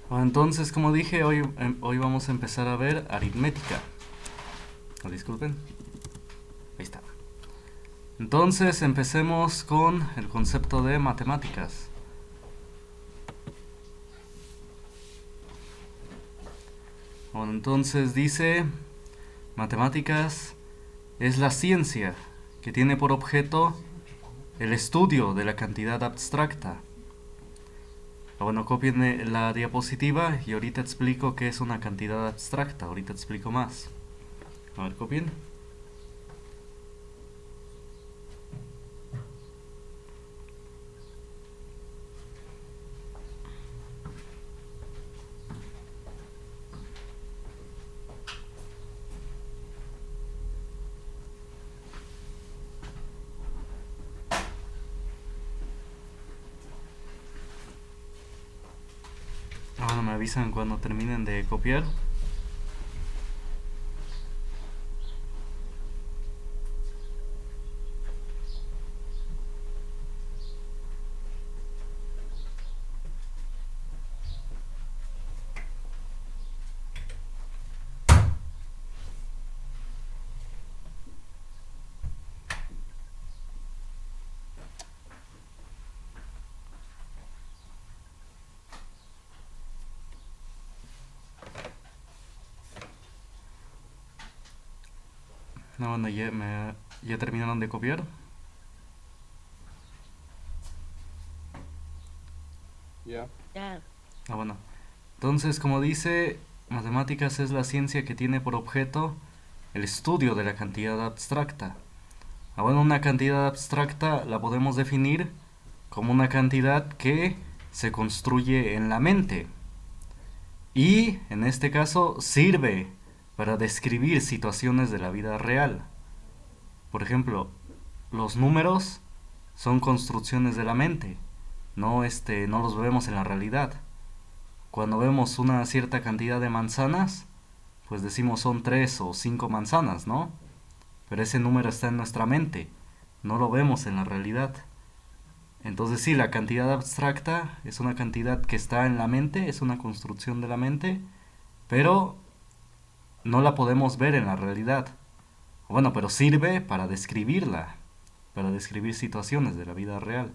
Bueno, entonces, como dije, hoy vamos a empezar a ver aritmética. Disculpen, ahí está. Entonces, empecemos con el concepto de matemáticas. Bueno, entonces dice, matemáticas es la ciencia que tiene por objeto el estudio de la cantidad abstracta. Bueno, copien la diapositiva y ahorita explico qué es una cantidad abstracta. Ahorita explico más. A ver, copien. Bueno, me avisan cuando terminen de copiar. No, bueno, ya terminaron de copiar. Ya. Ya. Bueno. Entonces, como dice, matemáticas es la ciencia que tiene por objeto el estudio de la cantidad abstracta. Bueno, una cantidad abstracta la podemos definir como una cantidad que se construye en la mente y, en este caso, sirve para describir situaciones de la vida real. Por ejemplo, los números son construcciones de la mente, no los vemos en la realidad. Cuando vemos una cierta cantidad de manzanas, pues decimos son 3 o 5 manzanas, ¿no? Pero ese número está en nuestra mente, no lo vemos en la realidad. Entonces sí, la cantidad abstracta es una cantidad que está en la mente, es una construcción de la mente, pero no la podemos ver en la realidad. Bueno, pero sirve para describirla, para describir situaciones de la vida real.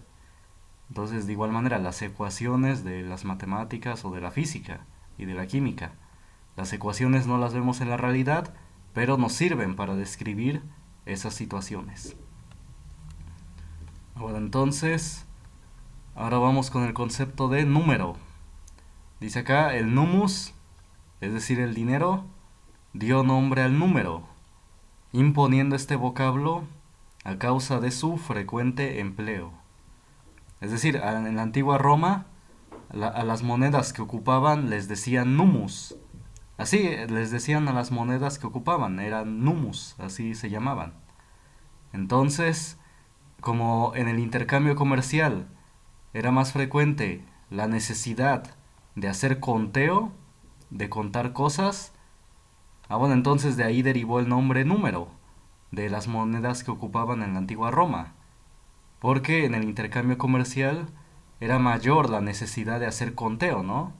Entonces, de igual manera, las ecuaciones de las matemáticas o de la física y de la química, las ecuaciones no las vemos en la realidad, pero nos sirven para describir esas situaciones. Bueno, entonces, ahora vamos con el concepto de número. Dice acá, el numus, es decir, el dinero, dio nombre al número, imponiendo este vocablo a causa de su frecuente empleo. Es decir, en la antigua Roma, a las monedas que ocupaban les decían numus. Así les decían a las monedas que ocupaban, eran numus, así se llamaban. Entonces, como en el intercambio comercial era más frecuente la necesidad de hacer conteo, de contar cosas, bueno, entonces de ahí derivó el nombre número de las monedas que ocupaban en la antigua Roma, porque en el intercambio comercial era mayor la necesidad de hacer conteo, ¿no?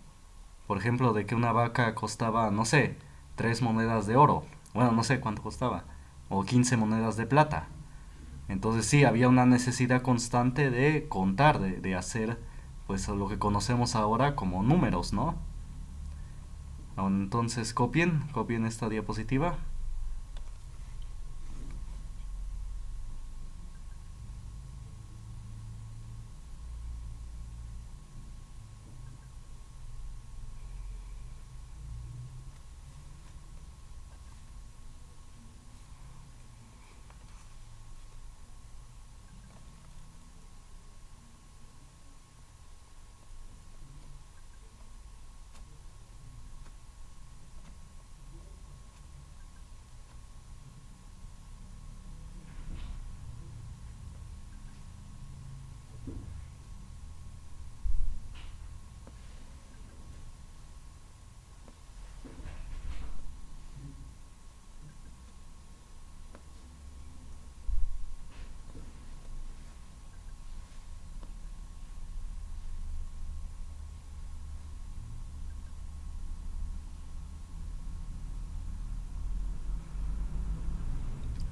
Por ejemplo, de que una vaca costaba, no sé, 3 monedas de oro, bueno, no sé cuánto costaba, o 15 monedas de plata. Entonces sí, había una necesidad constante de contar, de hacer pues lo que conocemos ahora como números, ¿no? Entonces copien esta diapositiva.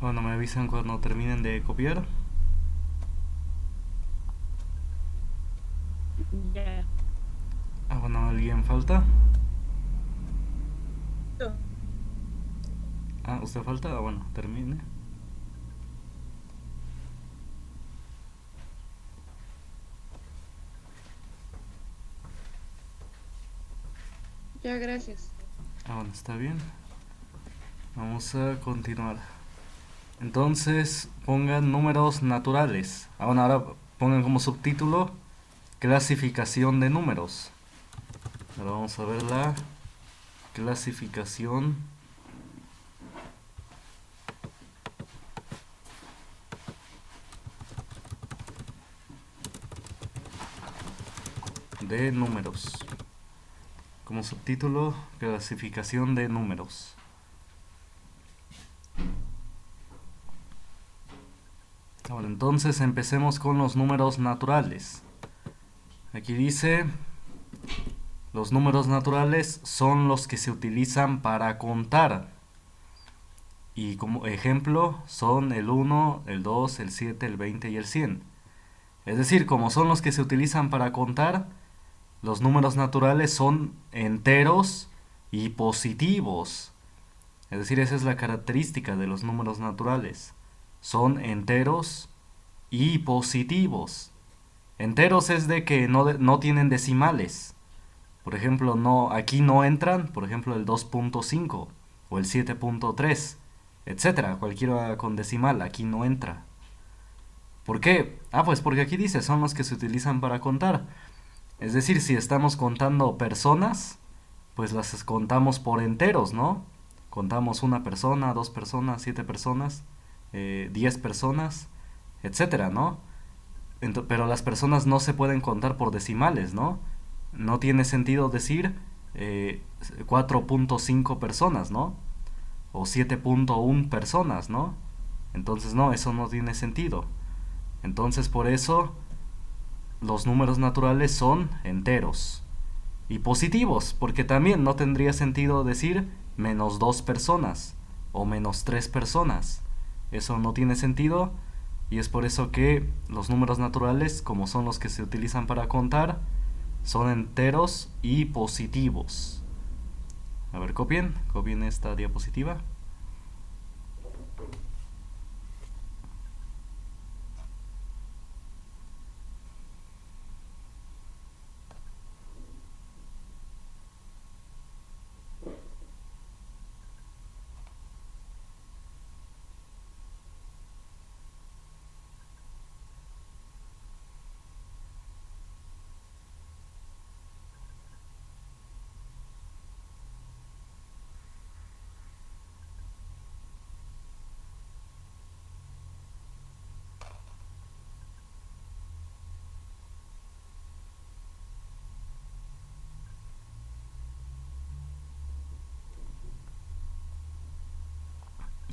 Bueno, me avisan cuando terminen de copiar. Ya. Bueno, ¿alguien falta? Yo. ¿Usted falta? Bueno, termine. Ya, gracias. Bueno, está bien. Vamos a continuar. Entonces, pongan números naturales. Bueno, ahora pongan como subtítulo clasificación de números. Ahora vamos a ver la clasificación de números. Como subtítulo, clasificación de números. Ahora, entonces empecemos con los números naturales. Aquí dice, los números naturales son los que se utilizan para contar. Y como ejemplo son el 1, el 2, el 7, el 20 y el 100. Es decir, como son los que se utilizan para contar, los números naturales son enteros y positivos. Es decir, esa es la característica de los números naturales. Son enteros y positivos. Enteros es de que no tienen decimales. Por ejemplo, aquí no entran, por ejemplo, el 2.5 o el 7.3, etcétera. Cualquiera con decimal, aquí no entra. ¿Por qué? Pues porque aquí dice, son los que se utilizan para contar. Es decir, si estamos contando personas, pues las contamos por enteros, ¿no? Contamos una persona, dos personas, 7 personas, 10 personas, etcétera, ¿no? Pero las personas no se pueden contar por decimales, ¿no? No tiene sentido decir 4.5 personas, ¿no? O 7.1 personas, ¿no? Entonces no, eso no tiene sentido. Entonces por eso los números naturales son enteros. Y positivos, porque también no tendría sentido decir menos 2 personas o menos 3 personas. Eso no tiene sentido y es por eso que los números naturales, como son los que se utilizan para contar, son enteros y positivos. A ver, copien esta diapositiva.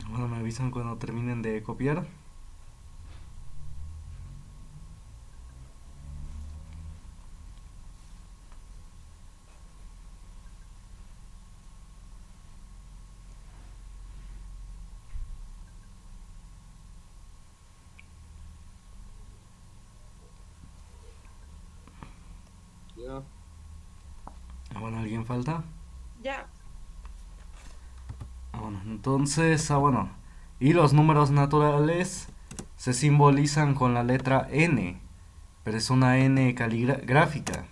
Bueno, me avisan cuando terminen de copiar. Ya. Bueno, ¿alguien falta? Ya. Bueno, entonces, bueno. Y los números naturales se simbolizan con la letra N, pero es una N caligráfica.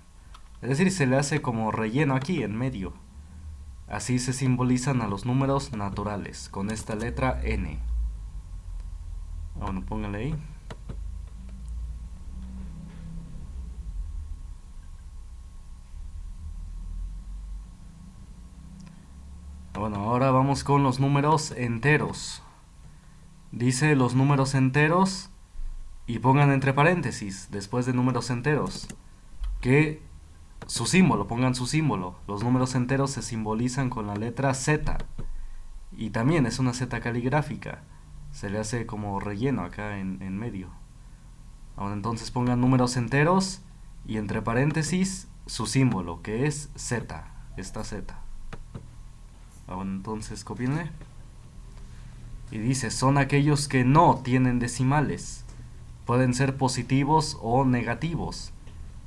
Es decir, se le hace como relleno aquí en medio. Así se simbolizan a los números naturales, con esta letra N. Bueno, póngale ahí. Bueno, ahora vamos con los números enteros. Dice los números enteros y pongan entre paréntesis, después de números enteros, que su símbolo, pongan su símbolo. Los números enteros se simbolizan con la letra Z. Y también es una Z caligráfica. Se le hace como relleno acá en medio. Ahora entonces pongan números enteros y entre paréntesis su símbolo, que es Z. Esta Z. Ahora entonces copienle. Y dice, son aquellos que no tienen decimales. Pueden ser positivos o negativos.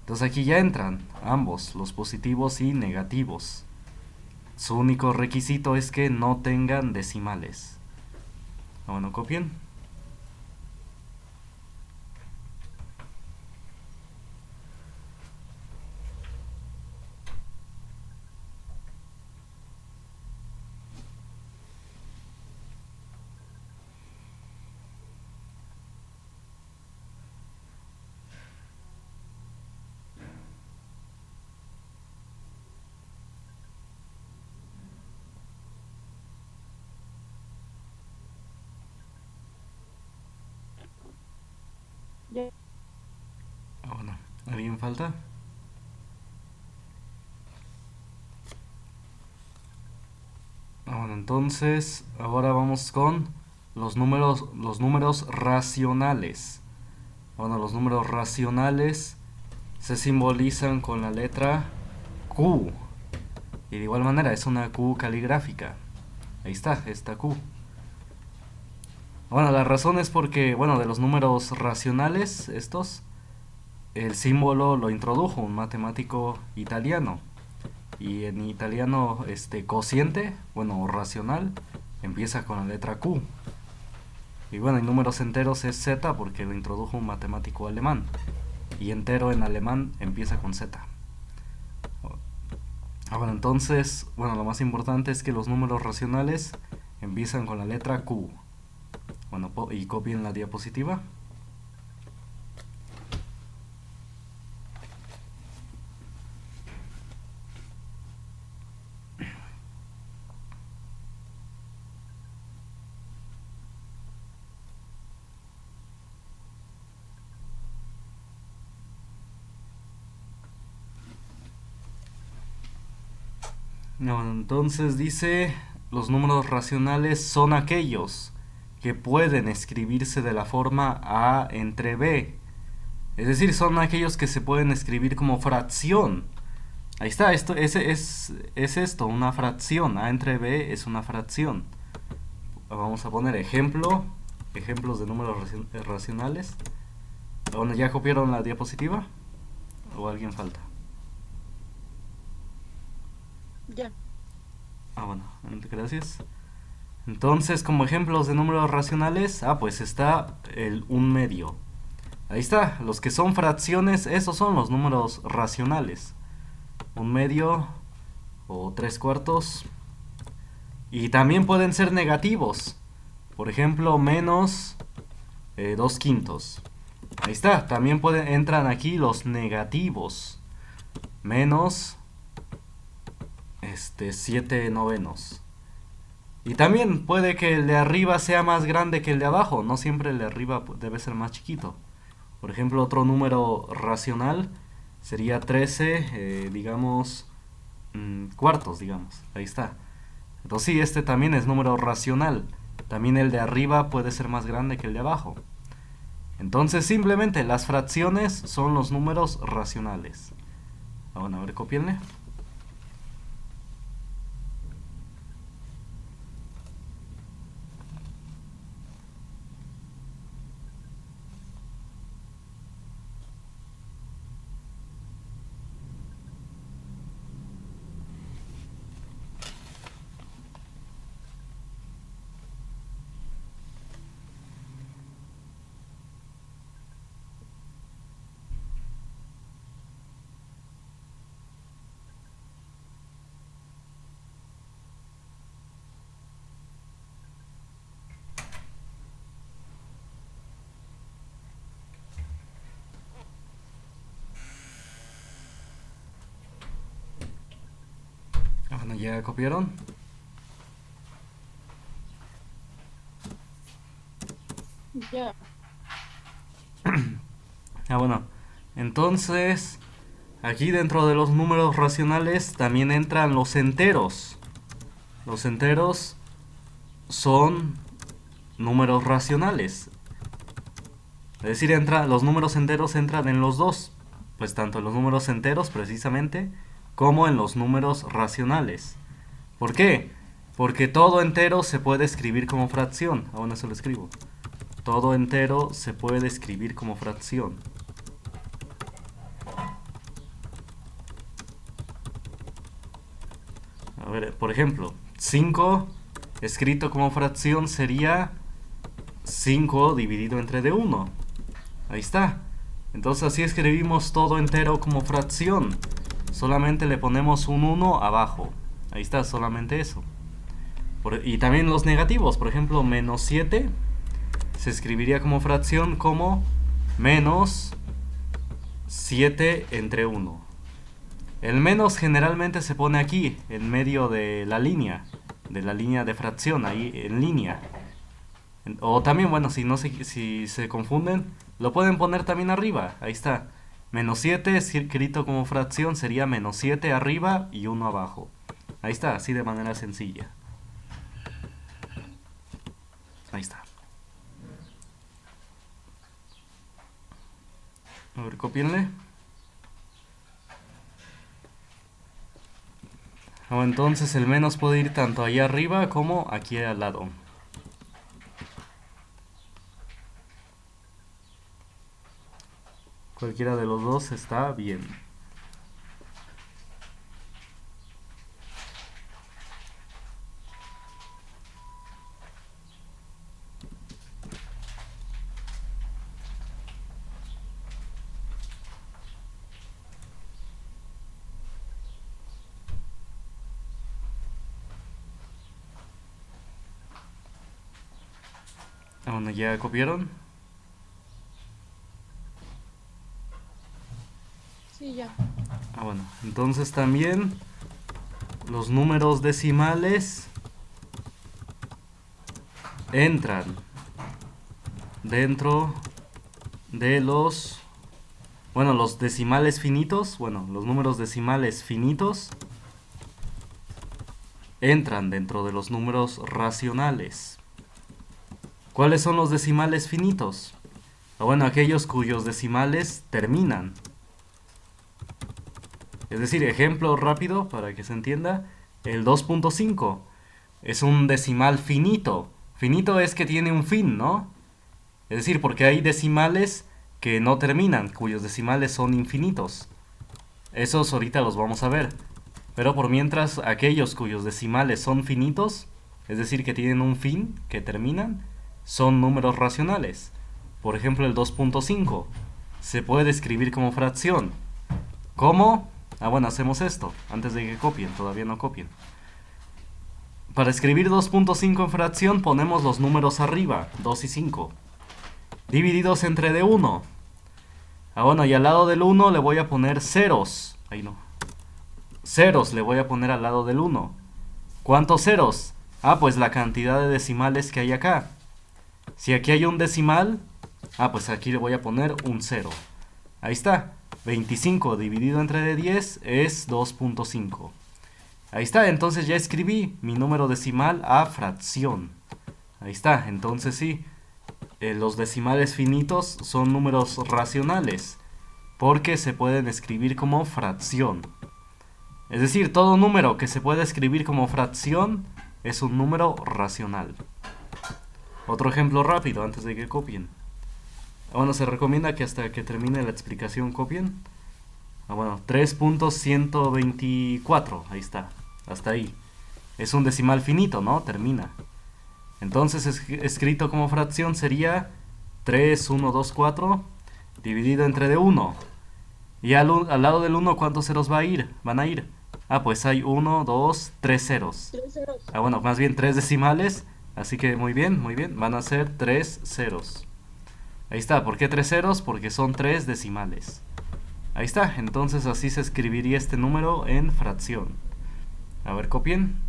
Entonces aquí ya entran ambos, los positivos y negativos. Su único requisito es que no tengan decimales. Bueno, copien. Ya. Bueno, ¿alguien falta? Bueno, entonces ahora vamos con los números racionales. Bueno, los números racionales se simbolizan con la letra Q. Y de igual manera es una Q caligráfica. Ahí está, esta Q. Bueno, la razón es porque, bueno, de los números racionales, estos, el símbolo lo introdujo un matemático italiano. Y en italiano, cociente, bueno, racional, empieza con la letra Q. Y bueno, en números enteros es Z porque lo introdujo un matemático alemán. Y entero en alemán empieza con Z. Bueno, entonces, bueno, lo más importante es que los números racionales empiezan con la letra Q. Bueno, y copien la diapositiva. No, entonces dice, los números racionales son aquellos que pueden escribirse de la forma A entre B. Es decir, son aquellos que se pueden escribir como fracción. Ahí está, es esto, una fracción. A entre B es una fracción. Vamos a poner ejemplos de números racionales. Bueno, ¿ya copiaron la diapositiva? ¿O alguien falta? Ya. Bueno, gracias. Entonces, como ejemplos de números racionales, pues está el 1/2. Ahí está, los que son fracciones, esos son los números racionales. 1/2 o 3/4. Y también pueden ser negativos. Por ejemplo, menos 2/5. Ahí está, también entran aquí los negativos. Menos 7/9. Y también puede que el de arriba sea más grande que el de abajo. No siempre el de arriba debe ser más chiquito. Por ejemplo, otro número racional sería 13, digamos, cuartos, digamos. Ahí está. Entonces sí, este también es número racional. También el de arriba puede ser más grande que el de abajo. Entonces simplemente las fracciones son los números racionales. Bueno, a ver, copienle. Bueno, ¿ya copiaron? Ya. Bueno, entonces aquí dentro de los números racionales también entran los enteros. Los enteros son números racionales. Es decir, los números enteros entran en los dos. Pues tanto en los números enteros precisamente como en los números racionales. ¿Por qué? Porque todo entero se puede escribir como fracción. Aún eso lo escribo. Todo entero se puede escribir como fracción. A ver, por ejemplo, 5 escrito como fracción sería 5 dividido entre de 1. Ahí está. Entonces así escribimos todo entero como fracción. Solamente le ponemos un 1 abajo. Ahí está, solamente eso. Y también los negativos. Por ejemplo, menos 7 se escribiría como fracción como menos 7 entre 1. El menos generalmente se pone aquí, en medio de la línea de fracción, ahí en línea. O también, bueno, si se confunden, lo pueden poner también arriba, ahí está. Menos 7 escrito como fracción sería menos 7 arriba y 1 abajo. Ahí está, así de manera sencilla. Ahí está. A ver, copienle. O entonces el menos puede ir tanto allá arriba como aquí al lado. Cualquiera de los dos está bien. Bueno, ¿ya copiaron? Sí, ya. Bueno, entonces también los números decimales entran dentro de los... Bueno, los decimales finitos, los números decimales finitos entran dentro de los números racionales. ¿Cuáles son los decimales finitos? Bueno, aquellos cuyos decimales terminan. Es decir, ejemplo rápido para que se entienda, el 2.5 es un decimal finito. Finito es que tiene un fin, ¿no? Es decir, porque hay decimales que no terminan, cuyos decimales son infinitos. Esos ahorita los vamos a ver. Pero por mientras, aquellos cuyos decimales son finitos, es decir, que tienen un fin, que terminan, son números racionales. Por ejemplo, el 2.5 se puede escribir como fracción. ¿Cómo? Bueno, hacemos esto, antes de que copien, todavía no copien. Para escribir 2.5 en fracción ponemos los números arriba, 2 y 5, divididos entre de 1. Y al lado del 1 le voy a poner ceros. Ahí no. Ceros le voy a poner al lado del 1. ¿Cuántos ceros? Pues la cantidad de decimales que hay acá. Si aquí hay un decimal, pues aquí le voy a poner un 0. Ahí está. 25 dividido entre de 10 es 2.5. Ahí está, entonces ya escribí mi número decimal a fracción. Ahí está, entonces sí, los decimales finitos son números racionales, porque se pueden escribir como fracción. Es decir, todo número que se puede escribir como fracción es un número racional. Otro ejemplo rápido antes de que copien. Se recomienda que hasta que termine la explicación copien. 3.124, ahí está, hasta ahí. Es un decimal finito, ¿no? Termina. Entonces escrito como fracción sería 3.124 dividido entre de 1. Y al lado del 1, ¿cuántos ceros van a ir? Pues hay 1, 2, 3 ceros. 3 ceros. Más bien 3 decimales. Así que muy bien, van a ser 3 ceros. Ahí está, ¿por qué 3 ceros? Porque son 3 decimales. Ahí está, entonces así se escribiría este número en fracción. A ver, copien.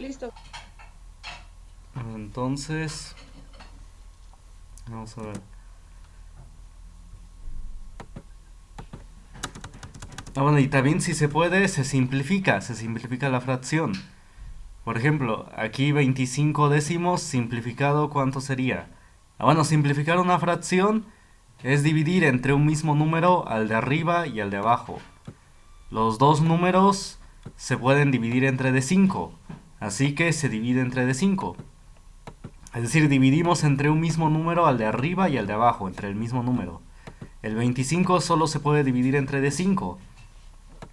Listo. Entonces, vamos a ver. Bueno, y también si se puede, se simplifica la fracción. Por ejemplo, aquí 25 décimos simplificado, ¿cuánto sería? Bueno, simplificar una fracción es dividir entre un mismo número al de arriba y al de abajo. Los dos números se pueden dividir entre de 5, así que se divide entre de 5. Es decir, dividimos entre un mismo número al de arriba y al de abajo, entre el mismo número. El 25 solo se puede dividir entre de 5.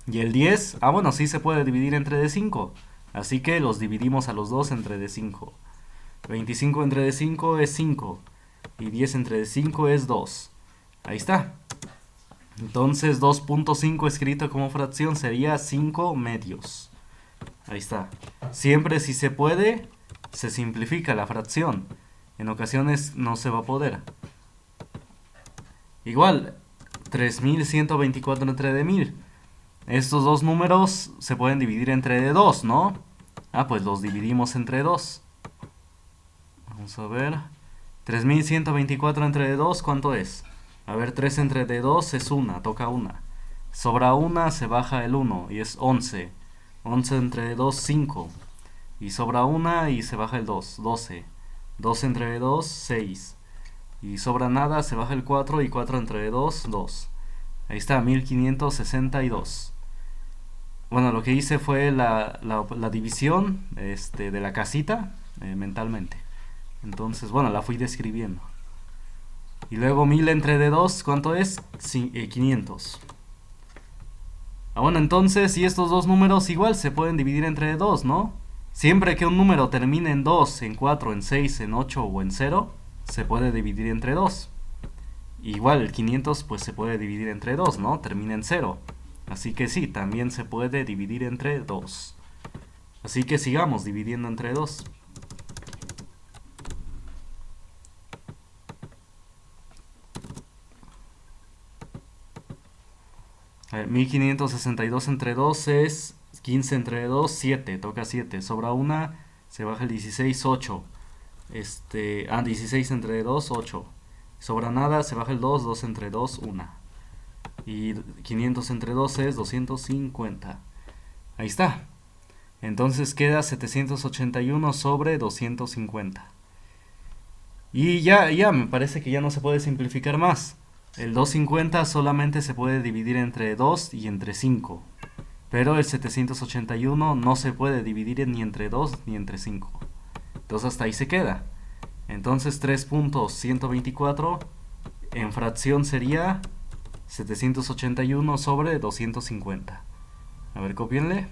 Y el 10, bueno, sí se puede dividir entre de 5. Así que los dividimos a los dos entre de 5. 25 entre de 5 es 5. Y 10 entre de 5 es 2. Ahí está. Entonces 2.5 escrito como fracción sería 5 medios. Ahí está. Siempre si se puede, se simplifica la fracción. En ocasiones no se va a poder. Igual, 3124 entre de 1000. Estos dos números se pueden dividir entre de 2, ¿no? Pues los dividimos entre 2. Vamos a ver. 3124 entre de 2, ¿cuánto es? A ver, 3 entre de 2 es 1, toca 1. Sobra 1, se baja el 1 y es 11. 11 entre de 2, 5. Y sobra 1 y se baja el 2, 12. 2 entre de 2, 6. Y sobra nada, se baja el 4 y 4 entre de 2, 2. Ahí está, 1562. Bueno, lo que hice fue la división de la casita mentalmente. Entonces, bueno, la fui describiendo. Y luego 1000 entre de 2, ¿cuánto es? 500. Bueno, entonces, y estos dos números igual se pueden dividir entre de 2, ¿no? Siempre que un número termine en 2, en 4, en 6, en 8 o en 0, se puede dividir entre 2. Igual el 500 pues se puede dividir entre 2, ¿no? Termina en 0. Así que sí, también se puede dividir entre 2. Así que sigamos dividiendo entre 2. A ver, 1562 entre 2 es 15 entre 2, 7. Toca 7. Sobra 1, se baja el 16, 8. 16 entre 2, 8. Sobra nada, se baja el 2, 2 entre 2, 1. Y 500 entre 2 es 250. Ahí está. Entonces queda 781 sobre 250. Y ya, me parece que ya no se puede simplificar más. El 250 solamente se puede dividir entre 2 y entre 5. Pero el 781 no se puede dividir ni entre 2 ni entre 5. Entonces hasta ahí se queda. Entonces 3.124 en fracción sería 781 sobre 250. A ver, copienle.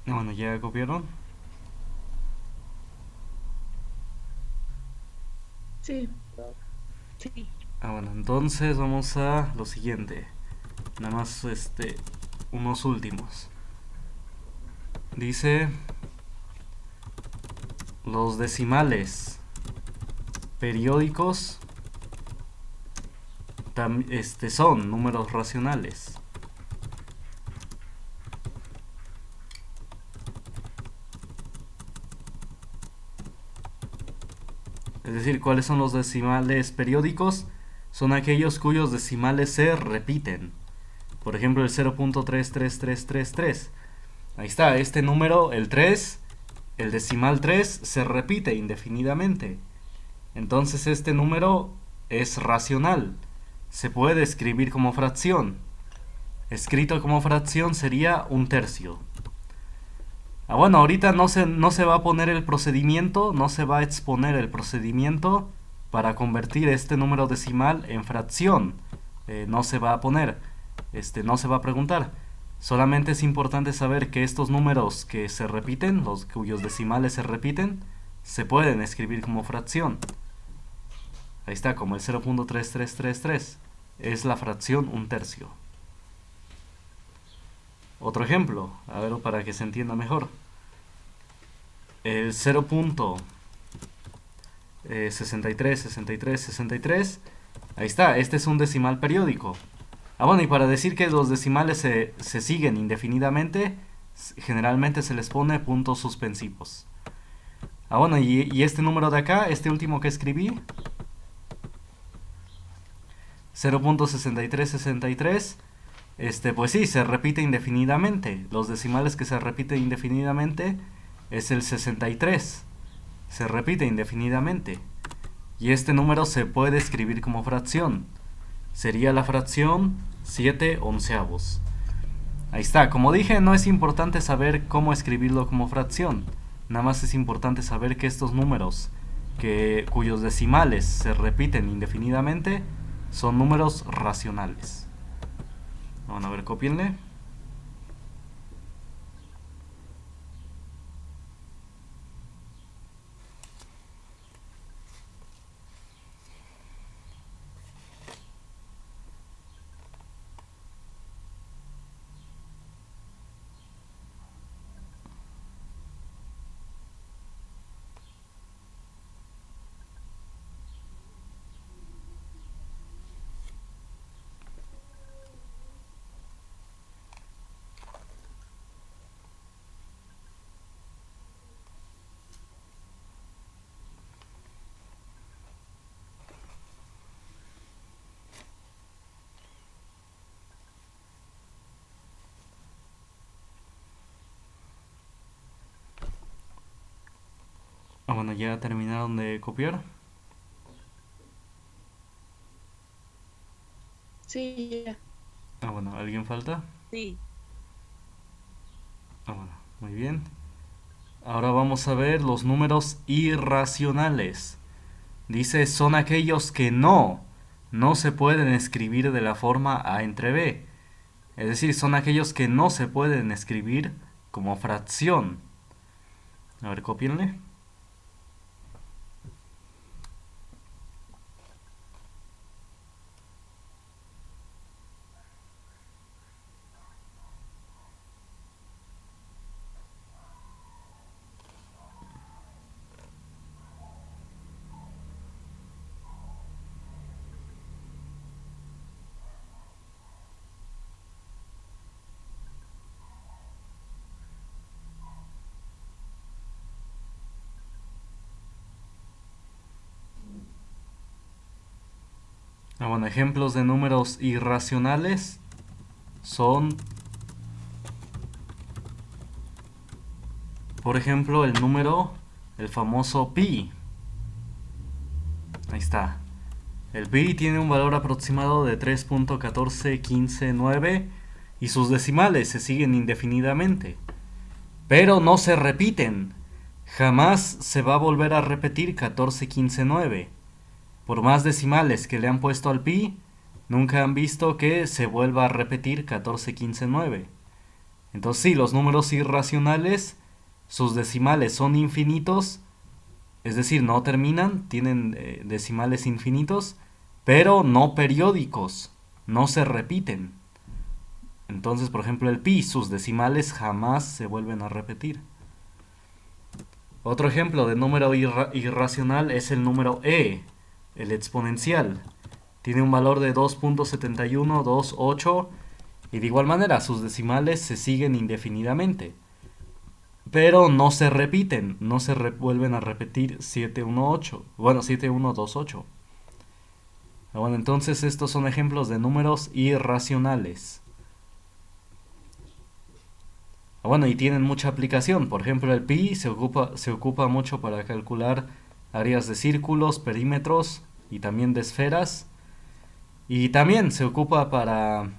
Bueno, ya copiaron. Sí. Sí. Bueno, entonces vamos a lo siguiente. Nada más unos últimos. Dice los decimales periódicos son números racionales. Es decir, ¿cuáles son los decimales periódicos? Son aquellos cuyos decimales se repiten. Por ejemplo, el 0.33333. Ahí está, este número, el 3, el decimal 3 se repite indefinidamente. Entonces este número es racional. Se puede escribir como fracción. Escrito como fracción sería 1/3. Bueno, ahorita no se va a poner el procedimiento, no se va a exponer el procedimiento para convertir este número decimal en fracción. No se va a poner, no se va a preguntar. Solamente es importante saber que estos números que se repiten, los cuyos decimales se repiten, se pueden escribir como fracción. Ahí está, como el 0.3333. Es la fracción 1/3. Otro ejemplo, a ver, para que se entienda mejor. El 0.636363. Ahí está, este es un decimal periódico. Bueno, y para decir que los decimales se siguen indefinidamente, generalmente se les pone puntos suspensivos. Bueno, y este número de acá, este último que escribí, 0.6363, pues sí, se repite indefinidamente. Los decimales que se repiten indefinidamente es el 63. Se repite indefinidamente. Y este número se puede escribir como fracción. Sería la fracción 7/11. Ahí está. Como dije, no es importante saber cómo escribirlo como fracción. Nada más es importante saber que estos números cuyos decimales se repiten indefinidamente son números racionales. Bueno, a ver, cópienle. Bueno, ya terminaron de copiar. Sí, ya. Bueno, ¿alguien falta? Sí. Bueno, muy bien. Ahora vamos a ver los números irracionales. Dice, son aquellos que no se pueden escribir de la forma A entre B. Es decir, son aquellos que no se pueden escribir como fracción. A ver, cópienle. Bueno, ejemplos de números irracionales son, por ejemplo, el famoso pi. Ahí está. El pi tiene un valor aproximado de 3.14159 y sus decimales se siguen indefinidamente. Pero no se repiten. Jamás se va a volver a repetir 14159. Por más decimales que le han puesto al pi, nunca han visto que se vuelva a repetir 14159. Entonces sí, los números irracionales, sus decimales son infinitos, es decir, no terminan, tienen decimales infinitos, pero no periódicos, no se repiten. Entonces, por ejemplo, el pi, sus decimales jamás se vuelven a repetir. Otro ejemplo de número irracional es el número e, el exponencial. Tiene un valor de 2.7128 y de igual manera sus decimales se siguen indefinidamente. pero no se repiten, no se vuelven a repetir 718, bueno, 7128. Bueno, entonces estos son ejemplos de números irracionales. Bueno, y tienen mucha aplicación. Por ejemplo, el pi se ocupa mucho para calcular áreas de círculos, perímetros y también de esferas. Y también se ocupa para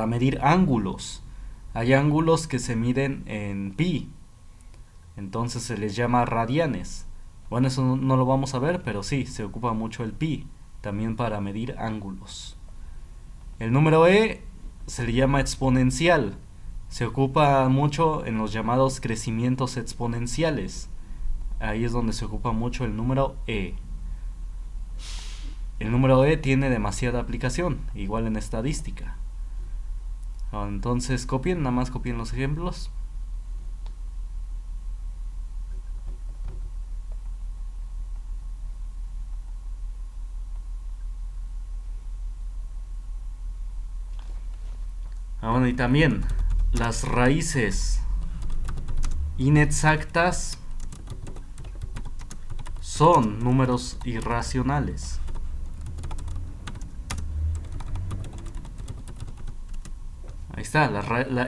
medir ángulos. Hay ángulos que se miden en pi, entonces se les llama radianes. Bueno, eso no lo vamos a ver, pero sí, se ocupa mucho el pi, también para medir ángulos. El número e se le llama exponencial. Se ocupa mucho en los llamados crecimientos exponenciales. Ahí es donde se ocupa mucho el número e. El número e tiene demasiada aplicación, igual en estadística. Entonces nada más copien los ejemplos. Bueno, y también las raíces inexactas son números irracionales. Ahí está,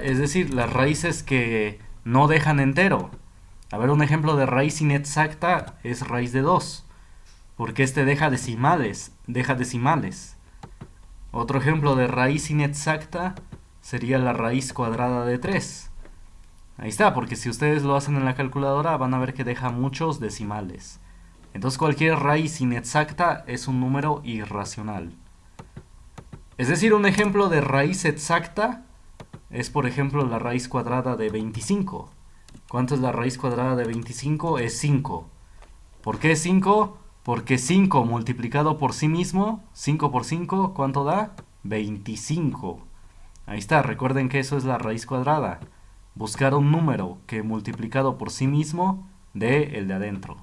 es decir, las raíces que no dejan entero. A ver, un ejemplo de raíz inexacta es raíz de 2, porque este deja decimales. Otro ejemplo de raíz inexacta sería la raíz cuadrada de 3. Ahí está, porque si ustedes lo hacen en la calculadora van a ver que deja muchos decimales. Entonces cualquier raíz inexacta es un número irracional. Es decir, un ejemplo de raíz exacta es, por ejemplo, la raíz cuadrada de 25. ¿Cuánto es la raíz cuadrada de 25? Es 5. ¿Por qué 5? Porque 5 multiplicado por sí mismo, 5 por 5, ¿cuánto da? 25. Ahí está, recuerden que eso es la raíz cuadrada. Buscar un número que multiplicado por sí mismo dé el de adentro.